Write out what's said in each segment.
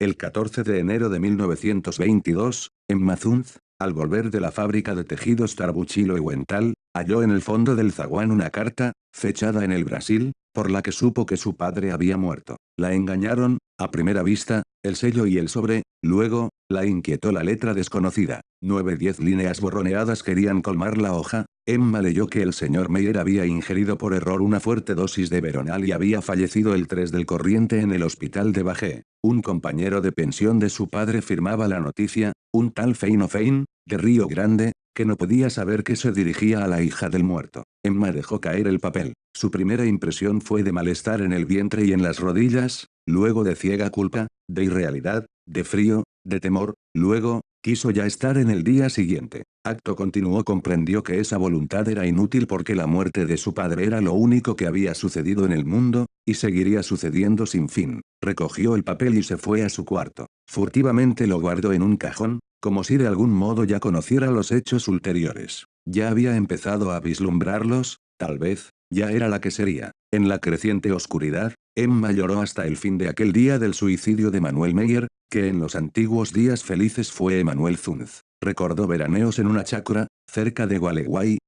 El 14 de enero de 1922, Emma Zunz, al volver de la fábrica de tejidos Tarbucci Loewenthal, halló en el fondo del zaguán una carta, fechada en el Brasil, por la que supo que su padre había muerto. La engañaron, a primera vista, el sello y el sobre, luego, la inquietó la letra desconocida. 9-10 líneas borroneadas querían colmar la hoja. Emma leyó que el señor Meyer había ingerido por error una fuerte dosis de veronal y había fallecido el 3 del corriente en el hospital de Bajé. Un compañero de pensión de su padre firmaba la noticia, un tal Feino Fein, de Río Grande, que no podía saber que se dirigía a la hija del muerto. Emma dejó caer el papel. Su primera impresión fue de malestar en el vientre y en las rodillas, luego de ciega culpa, de irrealidad, de frío, de temor, luego, quiso ya estar en el día siguiente. Acto continuo comprendió que esa voluntad era inútil porque la muerte de su padre era lo único que había sucedido en el mundo, y seguiría sucediendo sin fin. Recogió el papel y se fue a su cuarto. Furtivamente lo guardó en un cajón, como si de algún modo ya conociera los hechos ulteriores. Ya había empezado a vislumbrarlos, tal vez, ya era la que sería. En la creciente oscuridad, Emma lloró hasta el fin de aquel día del suicidio de Manuel Meyer, que en los antiguos días felices fue Emanuel Zunz. Recordó veraneos en una chacra, cerca de Gualeguay,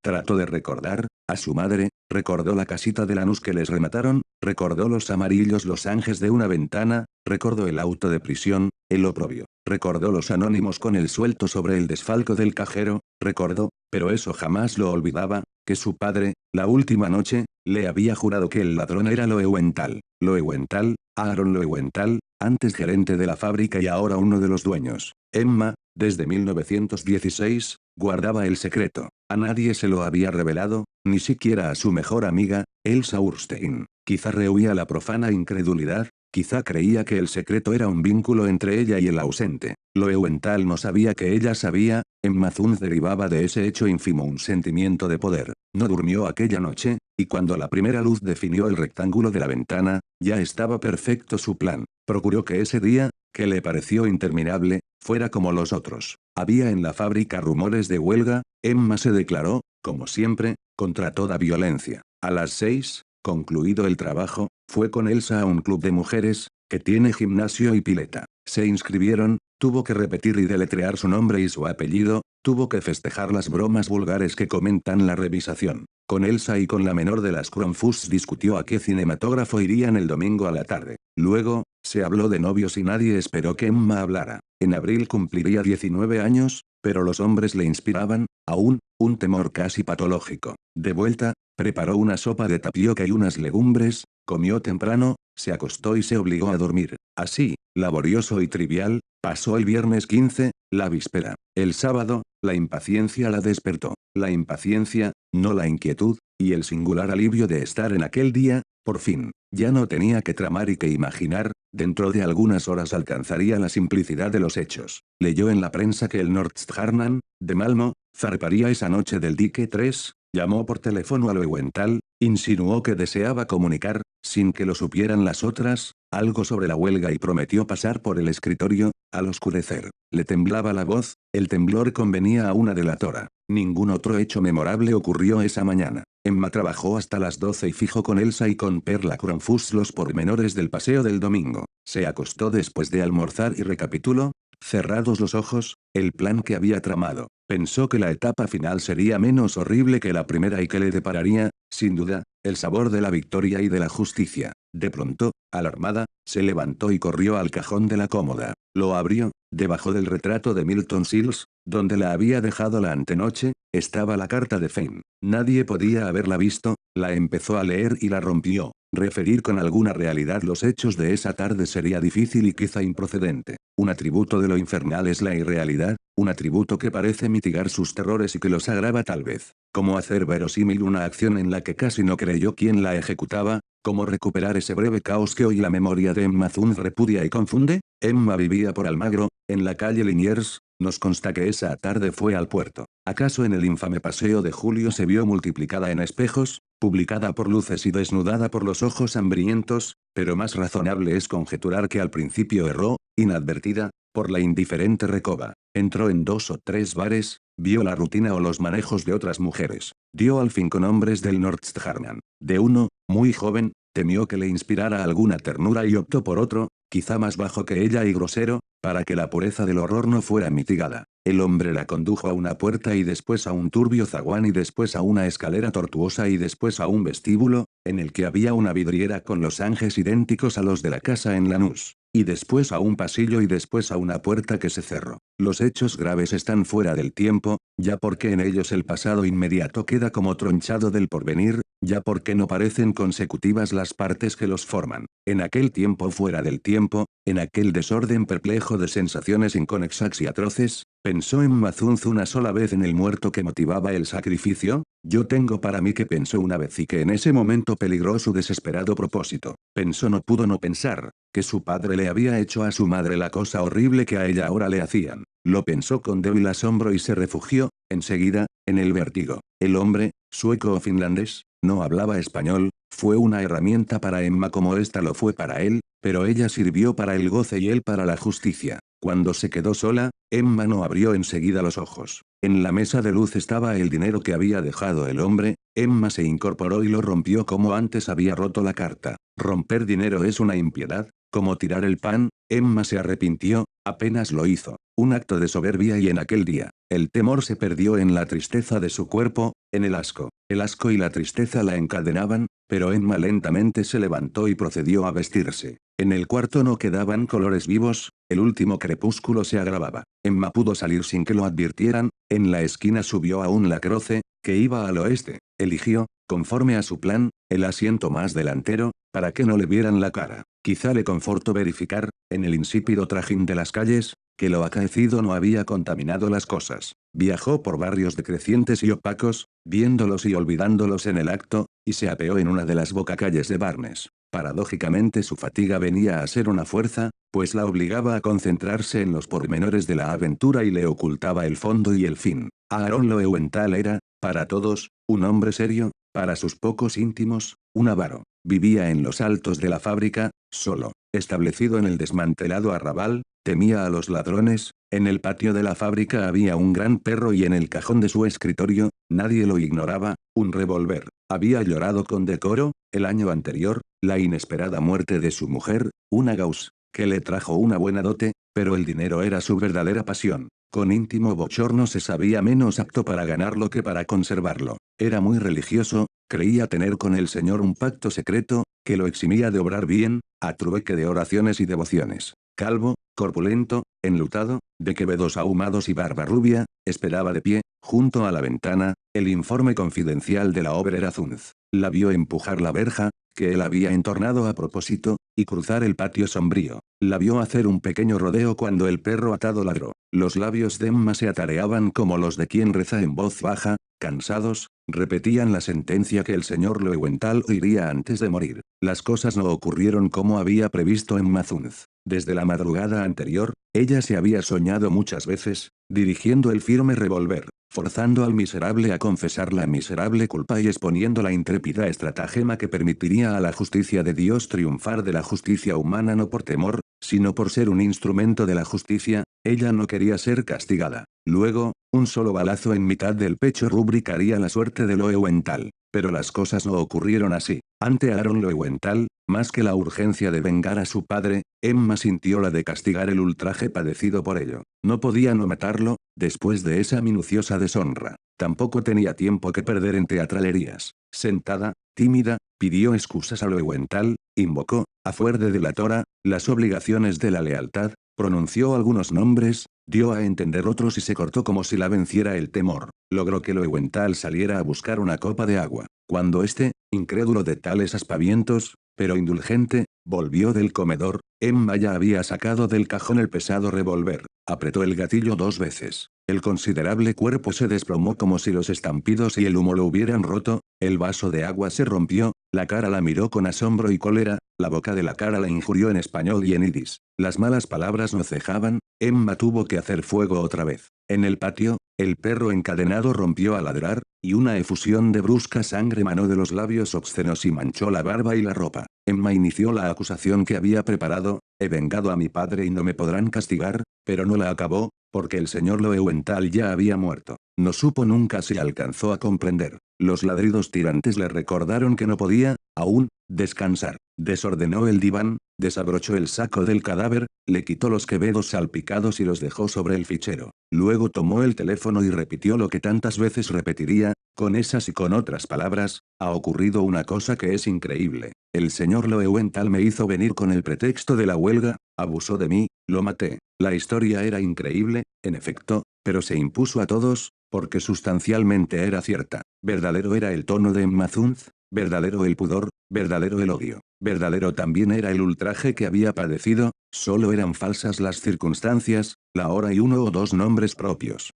trató de recordar, a su madre, recordó la casita de Lanús que les remataron, recordó los amarillos losanges de una ventana, recordó el auto de prisión, el oprobio, recordó los anónimos con el suelto sobre el desfalco del cajero, recordó, pero eso jamás lo olvidaba, que su padre, la última noche, le había jurado que el ladrón era Loewenthal. Loewenthal, Aaron Loewenthal, antes gerente de la fábrica y ahora uno de los dueños. Emma, desde 1916, guardaba el secreto. A nadie se lo había revelado, ni siquiera a su mejor amiga, Elsa Urstein. Quizá rehuía la profana incredulidad, quizá creía que el secreto era un vínculo entre ella y el ausente. Loewenthal no sabía que ella sabía. Emma Zunz derivaba de ese hecho ínfimo un sentimiento de poder. No durmió aquella noche, y cuando la primera luz definió el rectángulo de la ventana, ya estaba perfecto su plan. Procuró que ese día, que le pareció interminable, fuera como los otros. Había en la fábrica rumores de huelga. Emma se declaró, como siempre, contra toda violencia. A las 6, concluido el trabajo, fue con Elsa a un club de mujeres, que tiene gimnasio y pileta. Se inscribieron, tuvo que repetir y deletrear su nombre y su apellido, tuvo que festejar las bromas vulgares que comentan la revisación. Con Elsa y con la menor de las Kronfuss discutió a qué cinematógrafo irían el domingo a la tarde. Luego, se habló de novios y nadie esperó que Emma hablara. En abril cumpliría 19 años, pero los hombres le inspiraban, aún, un temor casi patológico. De vuelta, preparó una sopa de tapioca y unas legumbres, comió temprano, se acostó y se obligó a dormir. Así, laborioso y trivial, pasó el viernes 15, la víspera. El sábado, la impaciencia la despertó. La impaciencia, no la inquietud, y el singular alivio de estar en aquel día, por fin. Ya no tenía que tramar y que imaginar, dentro de algunas horas alcanzaría la simplicidad de los hechos. Leyó en la prensa que el Nordstjernan, de Malmo, zarparía esa noche del dique 3, llamó por teléfono a Loewenthal, insinuó que deseaba comunicar, sin que lo supieran las otras, algo sobre la huelga y prometió pasar por el escritorio, al oscurecer. Le temblaba la voz, el temblor convenía a una delatora. Ningún otro hecho memorable ocurrió esa mañana. Emma trabajó hasta las 12 y fijó con Elsa y con Perla Kronfuss los pormenores del paseo del domingo. Se acostó después de almorzar y recapituló, cerrados los ojos, el plan que había tramado. Pensó que la etapa final sería menos horrible que la primera y que le depararía, sin duda, el sabor de la victoria y de la justicia. De pronto, alarmada, se levantó y corrió al cajón de la cómoda. Lo abrió, debajo del retrato de Milton Sills, donde la había dejado la antenoche, estaba la carta de Fein. Nadie podía haberla visto, la empezó a leer y la rompió. Referir con alguna realidad los hechos de esa tarde sería difícil y quizá improcedente. Un atributo de lo infernal es la irrealidad, un atributo que parece mitigar sus terrores y que los agrava tal vez. Cómo hacer verosímil una acción en la que casi no creyó quien la ejecutaba, cómo recuperar ese breve caos que hoy la memoria de Emma Zunz repudia y confunde. Emma vivía por Almagro, en la calle Liniers. Nos consta que esa tarde fue al puerto. ¿Acaso en el infame paseo de Julio se vio multiplicada en espejos, publicada por luces y desnudada por los ojos hambrientos? Pero más razonable es conjeturar que al principio erró, inadvertida, por la indiferente recoba. Entró en 2 o 3 bares, vio la rutina o los manejos de otras mujeres. Dio al fin con hombres del Nordstjernan. De uno, muy joven, temió que le inspirara alguna ternura y optó por otro, quizá más bajo que ella y grosero, para que la pureza del horror no fuera mitigada. El hombre la condujo a una puerta y después a un turbio zaguán y después a una escalera tortuosa y después a un vestíbulo, en el que había una vidriera con losanges idénticos a los de la casa en Lanús. Y después a un pasillo y después a una puerta que se cerró. Los hechos graves están fuera del tiempo, ya porque en ellos el pasado inmediato queda como tronchado del porvenir, ya porque no parecen consecutivas las partes que los forman. En aquel tiempo fuera del tiempo, en aquel desorden perplejo de sensaciones inconexas y atroces, ¿pensó Emma Zunz una sola vez en el muerto que motivaba el sacrificio? Yo tengo para mí que pensó una vez y que en ese momento peligró su desesperado propósito. Pensó, no pudo no pensar, que su padre le había hecho a su madre la cosa horrible que a ella ahora le hacían. Lo pensó con débil asombro y se refugió, enseguida, en el vértigo. El hombre, sueco o finlandés, no hablaba español, fue una herramienta para Emma como ésta lo fue para él, pero ella sirvió para el goce y él para la justicia. Cuando se quedó sola, Emma no abrió enseguida los ojos. En la mesa de luz estaba el dinero que había dejado el hombre. Emma se incorporó y lo rompió como antes había roto la carta. Romper dinero es una impiedad, como tirar el pan. Emma se arrepintió, apenas lo hizo. Un acto de soberbia y en aquel día, el temor se perdió en la tristeza de su cuerpo, en el asco. El asco y la tristeza la encadenaban, pero Emma lentamente se levantó y procedió a vestirse. En el cuarto no quedaban colores vivos, el último crepúsculo se agravaba. Emma pudo salir sin que lo advirtieran, en la esquina subió a un lacroce, que iba al oeste, eligió, conforme a su plan, el asiento más delantero, para que no le vieran la cara. Quizá le confortó verificar, en el insípido trajín de las calles, que lo acaecido no había contaminado las cosas. Viajó por barrios decrecientes y opacos, viéndolos y olvidándolos en el acto, y se apeó en una de las bocacalles de Barnes. Paradójicamente su fatiga venía a ser una fuerza, pues la obligaba a concentrarse en los pormenores de la aventura y le ocultaba el fondo y el fin. Aaron Loewenthal era, para todos, un hombre serio, para sus pocos íntimos, un avaro. Vivía en los altos de la fábrica, solo, establecido en el desmantelado arrabal, temía a los ladrones. En el patio de la fábrica había un gran perro y en el cajón de su escritorio, nadie lo ignoraba, un revólver. Había llorado con decoro, el año anterior, la inesperada muerte de su mujer, una Gauss, que le trajo una buena dote, pero el dinero era su verdadera pasión. Con íntimo bochorno se sabía menos apto para ganarlo que para conservarlo. Era muy religioso, creía tener con el Señor un pacto secreto, que lo eximía de obrar bien, a trueque de oraciones y devociones. Calvo, corpulento, enlutado, de quevedos ahumados y barba rubia, esperaba de pie, junto a la ventana, el informe confidencial de la obrera Zunz. La vio empujar la verja, que él había entornado a propósito, y cruzar el patio sombrío. La vio hacer un pequeño rodeo cuando el perro atado ladró. Los labios de Emma se atareaban como los de quien reza en voz baja, cansados, repetían la sentencia que el señor Loewenthal oiría antes de morir. Las cosas no ocurrieron como había previsto Emma Zunz. Desde la madrugada anterior, ella se había soñado muchas veces, dirigiendo el firme revólver, forzando al miserable a confesar la miserable culpa y exponiendo la intrépida estratagema que permitiría a la justicia de Dios triunfar de la justicia humana no por temor, sino por ser un instrumento de la justicia. Ella no quería ser castigada. Luego, un solo balazo en mitad del pecho rubricaría la suerte de Loewenthal. Pero las cosas no ocurrieron así. Ante Aaron Loewenthal, más que la urgencia de vengar a su padre, Emma sintió la de castigar el ultraje padecido por ello. No podía no matarlo, después de esa minuciosa deshonra. Tampoco tenía tiempo que perder en teatralerías. Sentada, tímida, pidió excusas a Loewenthal, invocó, a fuer de delatora, las obligaciones de la lealtad, pronunció algunos nombres, dio a entender otros y se cortó como si la venciera el temor. Logró que Loewenthal saliera a buscar una copa de agua. Cuando éste, incrédulo de tales aspavientos, pero indulgente, volvió del comedor, Emma ya había sacado del cajón el pesado revólver. Apretó el gatillo 2 veces. El considerable cuerpo se desplomó como si los estampidos y el humo lo hubieran roto, el vaso de agua se rompió, la cara la miró con asombro y cólera, la boca de la cara la injurió en español y en yidis. Las malas palabras no cejaban, Emma tuvo que hacer fuego otra vez. En el patio, el perro encadenado rompió a ladrar, y una efusión de brusca sangre manó de los labios obscenos y manchó la barba y la ropa. Emma inició la acusación que había preparado: he vengado a mi padre y no me podrán castigar, pero no la acabó, porque el señor Loewenthal ya había muerto. No supo nunca si alcanzó a comprender. Los ladridos tirantes le recordaron que no podía, aún, descansar. Desordenó el diván, desabrochó el saco del cadáver, le quitó los quevedos salpicados y los dejó sobre el fichero. Luego tomó el teléfono y repitió lo que tantas veces repetiría, con esas y con otras palabras: ha ocurrido una cosa que es increíble. El señor Loewenthal me hizo venir con el pretexto de la huelga, abusó de mí, lo maté. La historia era increíble, en efecto, pero se impuso a todos, porque sustancialmente era cierta. Verdadero era el tono de Emma Zunz, verdadero el pudor, verdadero el odio, verdadero también era el ultraje que había padecido, solo eran falsas las circunstancias, la hora y uno o dos nombres propios.